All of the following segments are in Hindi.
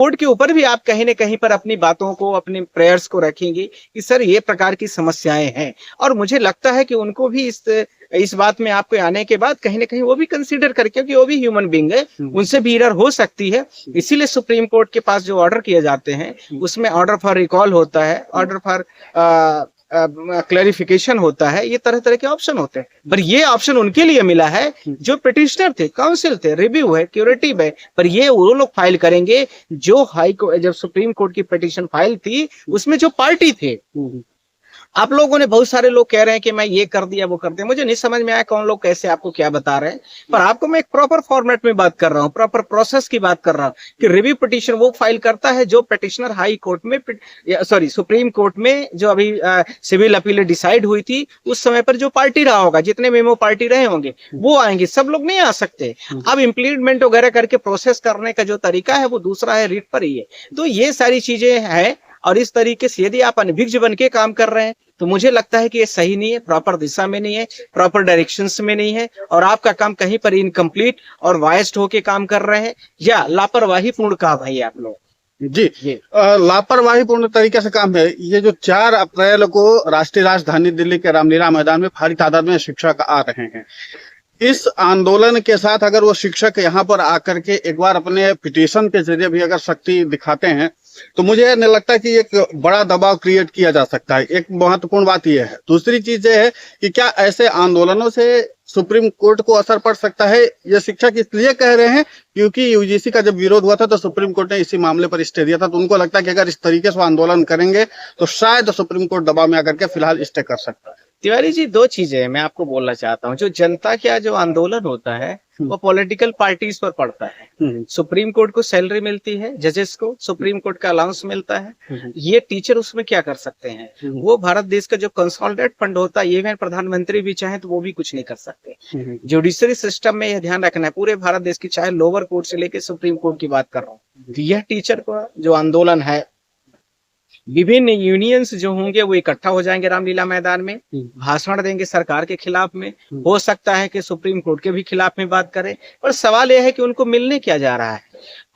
बोर्ड के ऊपर भी आप कहीं न कहीं पर अपनी बातों को, अपने प्रेयर्स को रखेंगे कि सर ये प्रकार की समस्याएँ हैं। और मुझे लगता है कि उनको भी इस बात में आपके आने के बाद कहीं न कहीं वो भी कंसीडर करें, क्योंकि वो भी ह्यूमन बीइंग है, उनसे भी एरर हो सकती है। इसीलिए सुप्रीम कोर्ट के पास जो ऑर्डर किए जाते हैं, उसमें ऑर्डर फॉर रिकॉल होता है, ऑर्डर फॉर क्लैरिफिकेशन होता है, ये तरह-तरह के ऑप्शन होते हैं। पर ये ऑप्शन उनके लिए मिला है जो पिटिशनर थे, काउंसिल थे, रिव्यू है, क्यूरेटिव है, पर ये वो लोग फाइल करेंगे जो जब सुप्रीम कोर्ट की पिटिशन फाइल थी, उसमें जो पार्टी थे। आप लोगों ने, बहुत सारे लोग कह रहे हैं कि मैं ये कर दिया, वो कर दिया। मुझे नहीं समझ में आया कौन लोग कैसे आपको क्या बता रहे हैं, पर आपको मैं एक प्रॉपर फॉर्मेट में बात कर रहा हूँ, प्रॉपर प्रोसेस की बात कर रहा हूँ कि रिव्यू पिटीशन वो फाइल करता है जो पिटिशनर हाई कोर्ट में, सॉरी सुप्रीम कोर्ट में जो अभी सिविल अपील डिसाइड हुई थी, उस समय पर जो पार्टी रहा होगा, जितने मेमो पार्टी रहे होंगे वो आएंगे। सब लोग नहीं आ सकते। अब इम्प्लीमेंट वगैरह करके प्रोसेस करने का जो तरीका है वो दूसरा है, रीट पर ही है। तो ये सारी चीजें हैं, और इस तरीके से यदि आप अनभिज्ञ बन के काम कर रहे हैं तो मुझे लगता है कि ये सही नहीं है, प्रॉपर दिशा में नहीं है, प्रॉपर डायरेक्शंस में नहीं है, और आपका काम कहीं पर इनकम्प्लीट और वायस्ड होके काम कर रहे हैं, या लापरवाही पूर्ण काम है आप लोग। जी, लापरवाही पूर्ण तरीके से काम है। ये जो 4 अप्रैल को राष्ट्रीय राजधानी दिल्ली के रामलीला मैदान में भारी तादाद में शिक्षक आ रहे हैं, इस आंदोलन के साथ अगर वो शिक्षक यहाँ पर आकर के एक बार अपने पिटीशन के जरिए भी अगर शक्ति दिखाते हैं तो मुझे नहीं लगता कि एक बड़ा दबाव क्रिएट किया जा सकता है। एक महत्वपूर्ण बात यह है। दूसरी चीज ये है कि क्या ऐसे आंदोलनों से सुप्रीम कोर्ट को असर पड़ सकता है? ये शिक्षक इसलिए कह रहे हैं क्योंकि यूजीसी का जब विरोध हुआ था तो सुप्रीम कोर्ट ने इसी मामले पर स्टे दिया था, तो उनको लगता है कि अगर इस तरीके से आंदोलन करेंगे तो शायद सुप्रीम कोर्ट दबाव में आकर के फिलहाल स्टे कर सकता है। तिवारी जी, 2 चीजें मैं आपको बोलना चाहता हूँ। जो जनता का जो आंदोलन होता है वो पॉलिटिकल पार्टीज पर पड़ता है। सुप्रीम कोर्ट को सैलरी मिलती है, जजेस को सुप्रीम कोर्ट का अलाउंस मिलता है। ये टीचर उसमें क्या कर सकते हैं? वो भारत देश का जो कंसोलिडेट फंड होता है, इवन प्रधानमंत्री भी चाहे तो वो भी कुछ नहीं कर सकते। जुडिशरी सिस्टम में यह ध्यान रखना है, पूरे भारत देश की, चाहे लोअर कोर्ट से लेके सुप्रीम कोर्ट की बात कर रहा हूँ। यह टीचर का जो आंदोलन है, विभिन्न यूनियंस जो होंगे वो इकट्ठा हो जाएंगे रामलीला मैदान में, भाषण देंगे सरकार के खिलाफ में, हो सकता है कि सुप्रीम कोर्ट के भी खिलाफ में बात करें। पर सवाल यह है कि उनको मिलने क्या जा रहा है,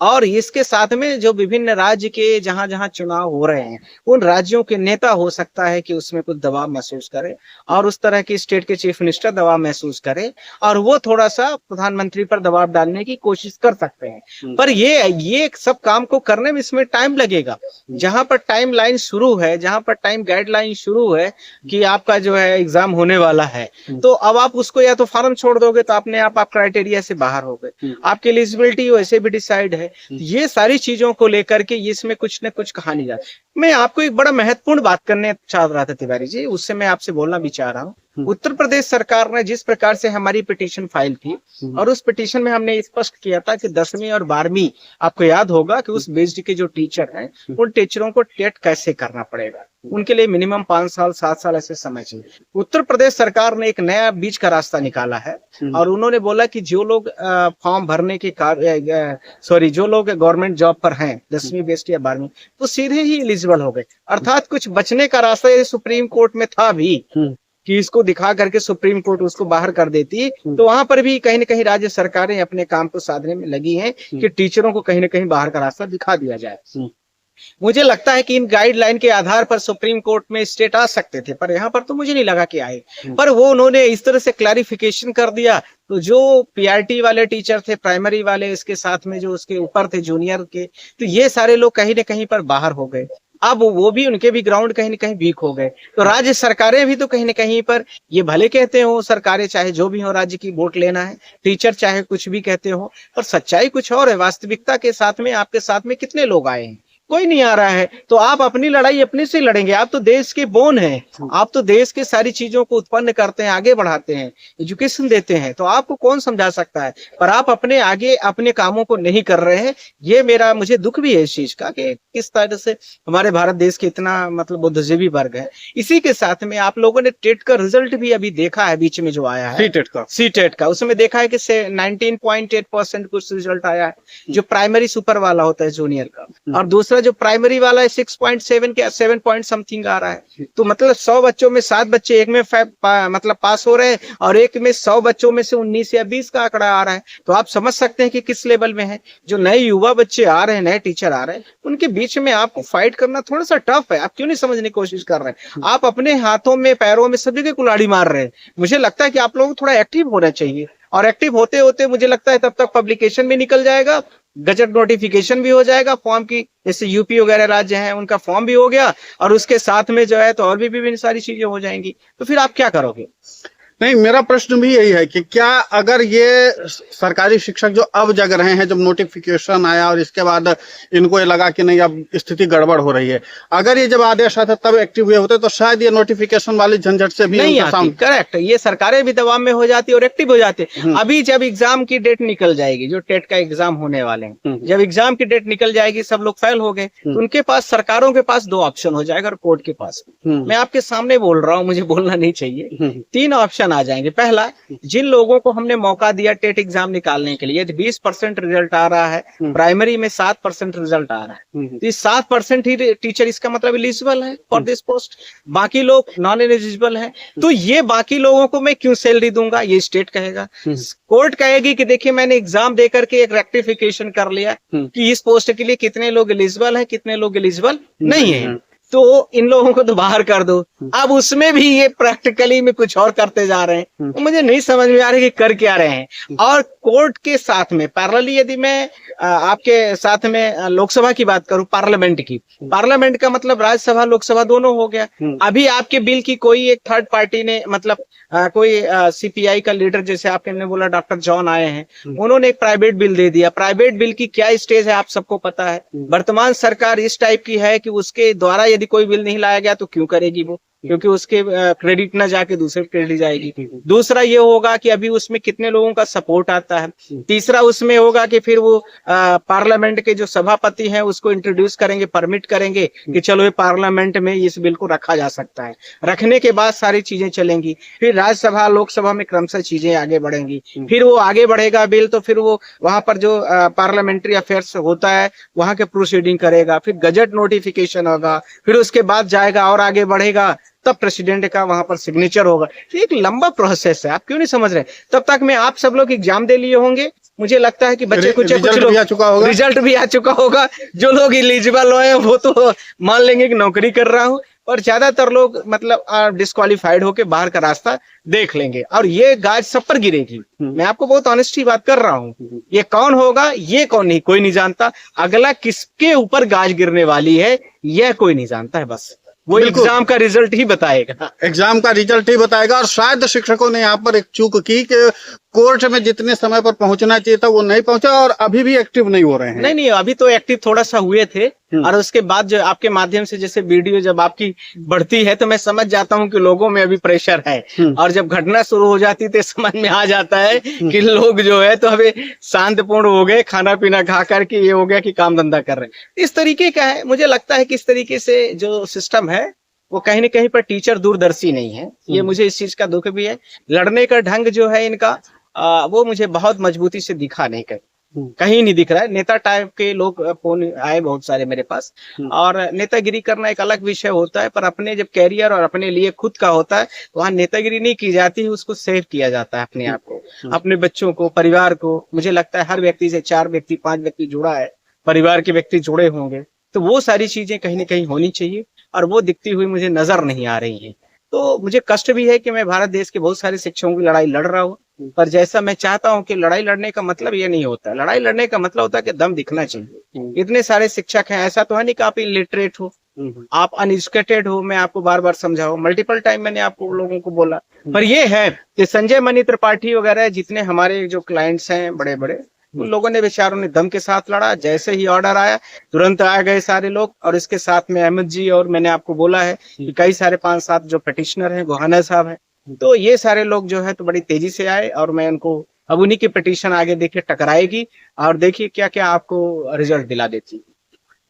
और इसके साथ में जो विभिन्न राज्य के जहां जहां चुनाव हो रहे हैं, उन राज्यों के नेता हो सकता है कि उसमें कुछ दबाव महसूस करे, और उस तरह की स्टेट के चीफ मिनिस्टर दबाव महसूस करे, और वो थोड़ा सा प्रधानमंत्री पर दबाव डालने की कोशिश कर सकते हैं। पर ये सब काम को करने में इसमें टाइम लगेगा। जहां पर टाइम लाइन शुरू है, जहां पर टाइम गाइडलाइन शुरू है कि आपका जो है एग्जाम होने वाला है, तो अब आप उसको या तो फॉर्म छोड़ दोगे तो अपने आप क्राइटेरिया से बाहर हो गए, आपकी एलिजिबिलिटी वैसे भी डिसाइड है। ये सारी चीजों को लेकर के इसमें कुछ न कुछ कहानी जाती। मैं आपको एक बड़ा महत्वपूर्ण बात करने चाह रहा था तिवारी जी, उससे मैं आपसे बोलना भी चाह रहा हूँ। उत्तर प्रदेश सरकार ने जिस प्रकार से हमारी पिटीशन फाइल थी, और उस पिटीशन में हमने स्पष्ट किया था कि 10वीं और 12वीं, आपको याद होगा कि उस बेस्ड के जो टीचर हैं, उन टीचरों को टेट कैसे करना पड़ेगा, उनके लिए मिनिमम 5 साल 7 साल ऐसे समय चाहिए। उत्तर प्रदेश सरकार ने एक नया बीच का रास्ता निकाला है, और उन्होंने बोला कि जो लोग फॉर्म भरने के जो लोग गवर्नमेंट जॉब पर हैं 10वीं बेस्ड या 12वीं, तो सीधे ही एलिजिबल हो गए। अर्थात कुछ बचने का रास्ता ये सुप्रीम कोर्ट में था भी कि इसको दिखा करके सुप्रीम कोर्ट उसको बाहर कर देती, तो वहां पर भी कहीं न कहीं राज्य सरकारें अपने काम को साधने में लगी हैं कि टीचरों को कहीं न कहीं बाहर का रास्ता दिखा दिया जाए। मुझे लगता है कि इन गाइडलाइन के आधार पर सुप्रीम कोर्ट में स्टेट आ सकते थे, पर यहाँ पर तो मुझे नहीं लगा कि आए। पर वो उन्होंने इस तरह से क्लैरिफिकेशन कर दिया, तो जो पीआरटी वाले टीचर थे, प्राइमरी वाले, इसके साथ में जो उसके ऊपर थे जूनियर के, तो ये सारे लोग कहीं न कहीं पर बाहर हो गए। अब वो भी, उनके भी ग्राउंड कहीं न कहीं वीक हो गए। तो राज्य सरकारें भी तो कहीं न कहीं पर, ये भले कहते हो सरकारें चाहे जो भी हो, राज्य की वोट लेना है, टीचर चाहे कुछ भी कहते हो, पर सच्चाई कुछ और है। वास्तविकता के साथ में आपके साथ में कितने लोग आए हैं? कोई नहीं आ रहा है। तो आप अपनी लड़ाई अपने से लड़ेंगे। आप तो देश के बोन हैं, आप तो देश के सारी चीजों को उत्पन्न करते हैं, आगे बढ़ाते हैं, एजुकेशन देते हैं, तो आपको कौन समझा सकता है? पर आप अपने आगे अपने कामों को नहीं कर रहे हैं। ये मुझे दुख भी है इस चीज का कि किस तरह से हमारे भारत देश के इतना मतलब बुद्धिजीवी वर्ग है। इसी के साथ में आप लोगों ने टेट का रिजल्ट भी अभी देखा है, बीच में जो आया है सी-टेट का, उसमें देखा है कि 19.8% कुछ रिजल्ट आया है, जो प्राइमरी सुपर वाला होता है जूनियर का। और दूसरा जो प्राइमरी वाला है 6.7 के 7 पॉइंट समथिंग आ रहा है। तो मतलब 100 बच्चों में 7 बच्चे एक में मतलब पास हो रहे हैं और एक में 100 बच्चों में से 19 या 20 का आंकड़ा आ रहा है। तो आप समझ सकते हैं कि किस लेवल में है। जो नए युवा बच्चे आ रहे हैं, नए टीचर आ रहे हैं, उनके बीच में आपको फाइट करना थोड़ा सा टफ है। आप क्यों नहीं समझने की कोशिश कर रहे हैं? आप अपने हाथों में पैरों में सभी के कुल्हाड़ी मार रहे हैं। मुझे लगता है कि आप लोगों को थोड़ा एक्टिव होना चाहिए और एक्टिव होते होते मुझे लगता है तब तक पब्लिकेशन भी निकल जाएगा, गजट नोटिफिकेशन भी हो जाएगा, फॉर्म की जैसे यूपी वगैरह राज्य हैं उनका फॉर्म भी हो गया और उसके साथ में जो है तो और भी विभिन्न सारी चीजें हो जाएंगी। तो फिर आप क्या करोगे? नहीं, मेरा प्रश्न भी यही है कि क्या अगर ये सरकारी शिक्षक जो अब जग रहे हैं, जब नोटिफिकेशन आया और इसके बाद इनको ये लगा कि नहीं अब स्थिति गड़बड़ हो रही है, अगर ये जब आदेश आता तब एक्टिव हुए होते तो शायद ये नोटिफिकेशन वाली झंझट से भी नहीं आती। करेक्ट, ये सरकारें भी दबाव में हो जाती और एक्टिव हो जाते। अभी जब एग्जाम की डेट निकल जाएगी, जो टेट का एग्जाम होने वाले हैं, जब एग्जाम की डेट निकल जाएगी, सब लोग फेल हो गए, तो उनके पास, सरकारों के पास 2 ऑप्शन हो जाएगा और कोर्ट के पास। मैं आपके सामने बोल रहा हूँ, मुझे बोलना नहीं चाहिए। 3 ऑप्शन आ जाएंगे। पहला, जिन लोगों को हमने मौका दिया टेट एग्जाम निकालने के लिए, 20% रिजल्ट आ रहा है, प्राइमरी में 7% रिजल्ट आ रहा है, तो 7% ही टीचर, इसका मतलब एलिजिबल है फॉर दिस पोस्ट, बाकी लोग नॉन एलिजिबल है। तो ये बाकी लोगों को मैं क्यों सैलरी दूंगा, ये स्टेट कहेगा। कोर्ट कहेगी कि देखिए मैंने एग्जाम दे करके एक रेक्टिफिकेशन कर लिया कि इस पोस्ट के लिए कितने लोग एलिजिबल है, कितने लोग एलिजिबल नहीं है, तो इन लोगों को तो बाहर कर दो। अब उसमें भी ये प्रैक्टिकली में कुछ और करते जा रहे हैं, तो मुझे नहीं समझ में आ रही कि कर क्या रहे हैं। और कोर्ट के साथ में पैरेलली, यदि मैं आपके साथ में लोकसभा की बात करूं, पार्लियामेंट की, पार्लियामेंट का मतलब राज्यसभा लोकसभा दोनों हो गया। अभी आपके बिल की कोई एक थर्ड पार्टी ने, मतलब कोई सीपीआई का लीडर, जैसे आपने बोला डॉक्टर जॉन आए हैं, उन्होंने एक प्राइवेट बिल दे दिया। प्राइवेट बिल की क्या स्टेज है आप सबको पता है। वर्तमान सरकार इस टाइप की है कि उसके द्वारा यदि कोई बिल नहीं लाया गया तो क्यों करेगी वो, क्योंकि उसके क्रेडिट ना जाके दूसरे क्रेडिट जाएगी। दूसरा ये होगा कि अभी उसमें कितने लोगों का सपोर्ट आता है। तीसरा उसमें होगा कि फिर वो पार्लियामेंट के जो सभापति हैं उसको इंट्रोड्यूस करेंगे, परमिट करेंगे कि चलो ये पार्लियामेंट में इस बिल को रखा जा सकता है। रखने के बाद सारी चीजें चलेंगी, फिर राज्यसभा लोकसभा में क्रमशः चीजें आगे बढ़ेंगी। फिर वो आगे बढ़ेगा बिल, तो फिर वो वहां पर जो पार्लियामेंट्री अफेयर्स होता है वहां के प्रोसीडिंग करेगा, फिर गजट नोटिफिकेशन होगा, फिर उसके बाद जाएगा और आगे बढ़ेगा, तब प्रेसिडेंट का वहां पर सिग्नेचर होगा। तो एक लंबा प्रोसेस है, आप क्यों नहीं समझ रहे? तब तक में आप सब लोग एग्जाम दे लिए होंगे, मुझे लगता है कि बच्चे कुछ लोग रिजल्ट भी आ चुका होगा। जो लोग एलिजिबल हुए हैं वो तो मान लेंगे कि नौकरी कर रहा हूँ, और ज्यादातर लोग मतलब डिस्क्वालीफाइड होके बाहर का रास्ता देख लेंगे और ये गाज सब पर गिरेगी। मैं आपको बहुत ऑनेस्टली बात कर रहा हूँ। ये कौन होगा, ये कौन नहीं, कोई नहीं जानता। अगला किसके ऊपर गाज गिरने वाली है यह कोई नहीं जानता है, बस वो एग्जाम का रिजल्ट ही बताएगा। एग्जाम का रिजल्ट ही बताएगा। और शायद शिक्षकों ने यहाँ पर एक चूक की कि कोर्ट में जितने समय पर पहुंचना चाहिए था वो नहीं पहुंचा और अभी भी एक्टिव नहीं हो रहे हैं। नहीं, अभी तो एक्टिव थोड़ा सा हुए थे, और उसके बाद जो आपके माध्यम से जैसे वीडियो जब आपकी बढ़ती है तो मैं समझ जाता हूँ कि लोगों में अभी प्रेशर है, और जब घटना शुरू हो जाती तो समझ में आ जाता है कि लोग जो है तो अभी शांतिपूर्ण हो गए, खाना पीना खा करके ये हो गया कि काम धंधा कर रहे हैं। इस तरीके का है। मुझे लगता है कि इस तरीके से जो सिस्टम है वो कहीं न कहीं पर टीचर दूरदर्शी नहीं है। ये मुझे इस चीज का दुख भी है। लड़ने का ढंग जो है इनका वो मुझे बहुत मजबूती से दिखा नहीं, कहीं नहीं दिख रहा है। नेता टाइप के लोग फोन आए बहुत सारे मेरे पास, और नेतागिरी करना एक अलग विषय होता है, पर अपने जब कैरियर और अपने लिए खुद का होता है वहां नेतागिरी नहीं की जाती, उसको सेव किया जाता है अपने आप को, अपने बच्चों को, परिवार को। मुझे लगता है हर व्यक्ति से 4 व्यक्ति 5 व्यक्ति जुड़ा है, परिवार के व्यक्ति जुड़े होंगे, तो वो सारी चीजें कहीं न कहीं होनी चाहिए, और वो दिखती हुई मुझे नजर नहीं आ रही है। तो मुझे कष्ट भी है कि मैं भारत देश के बहुत सारे शिक्षकों की लड़ाई लड़ रहा हूँ, पर जैसा मैं चाहता हूँ कि लड़ाई लड़ने का मतलब ये नहीं होता। लड़ाई लड़ने का मतलब होता है कि दम दिखना चाहिए। इतने सारे शिक्षक हैं, ऐसा तो है नहीं कि आप इलिटरेट हो, आप अनएजुकेटेड हो। मैं आपको बार बार समझाऊं, मल्टीपल टाइम मैंने आपको लोगों को बोला, पर ये है कि संजय मनी त्रिपाठी वगैरह जितने हमारे जो क्लाइंट्स हैं बड़े बड़े, उन लोगों ने, बेचारों ने दम के साथ लड़ा। जैसे ही ऑर्डर आया तुरंत आ गए सारे लोग, और इसके साथ में अहमद जी, और मैंने आपको बोला है कि कई सारे 5-7 जो पिटिशनर हैं, गोहाना साहब हैं, तो ये सारे लोग जो है तो बड़ी तेजी से आए, और मैं उनको अब उन्हीं की पिटीशन आगे देखिए टकराएगी, और देखिए क्या क्या आपको रिजल्ट दिला देती।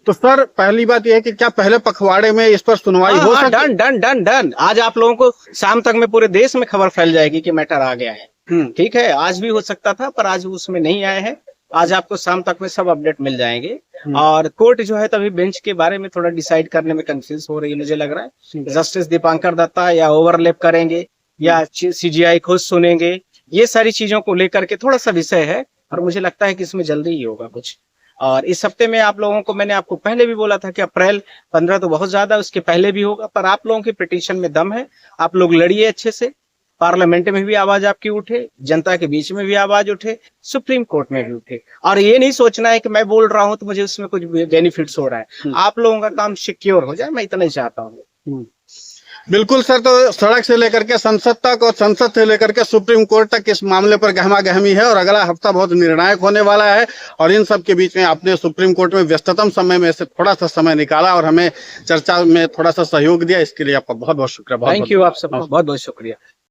तो सर पहली बात यह है कि क्या पहले पखवाड़े में इस पर सुनवाई हो सकती है? डन। आज आप लोगों को शाम तक में पूरे देश में खबर फैल जाएगी कि मैटर आ गया है। ठीक है, आज भी हो सकता था, पर आज उसमें नहीं आए हैं, आज आपको शाम तक में सब अपडेट मिल जाएंगे। और कोर्ट जो है तभी बेंच के बारे में थोड़ा डिसाइड करने में कंफ्यूज हो रही है, मुझे लग रहा है जस्टिस दीपांकर दत्ता या ओवरलैप करेंगे या सीजीआई खुद सुनेंगे, ये सारी चीजों को लेकर के थोड़ा सा विषय है और मुझे लगता है कि इसमें जल्दी ही होगा कुछ। और इस हफ्ते में आप लोगों को, मैंने आपको पहले भी बोला था कि अप्रैल 15 तो बहुत ज्यादा, उसके पहले भी होगा, पर आप लोगों की पिटीशन में दम है, आप लोग लड़िए अच्छे से, पार्लियामेंट में भी आवाज आपकी उठे, जनता के बीच में भी आवाज उठे, सुप्रीम कोर्ट में भी उठे। और ये नहीं सोचना है कि मैं बोल रहा हूं तो मुझे उसमें कुछ बेनिफिट्स हो रहा है, आप लोगों का काम सिक्योर हो जाए, मैं इतना ही चाहता हूँ। बिल्कुल सर, तो सड़क से लेकर के संसद तक और संसद से लेकर के सुप्रीम कोर्ट तक इस मामले पर गहमा गहमी है और अगला हफ्ता बहुत निर्णायक होने वाला है। और इन सब के बीच में आपने सुप्रीम कोर्ट में व्यस्ततम समय में से थोड़ा सा समय निकाला और हमें चर्चा में थोड़ा सा सहयोग दिया, इसके लिए आपका बहुत बहुत शुक्रिया। थैंक यू, आप सबका बहुत बहुत शुक्रिया।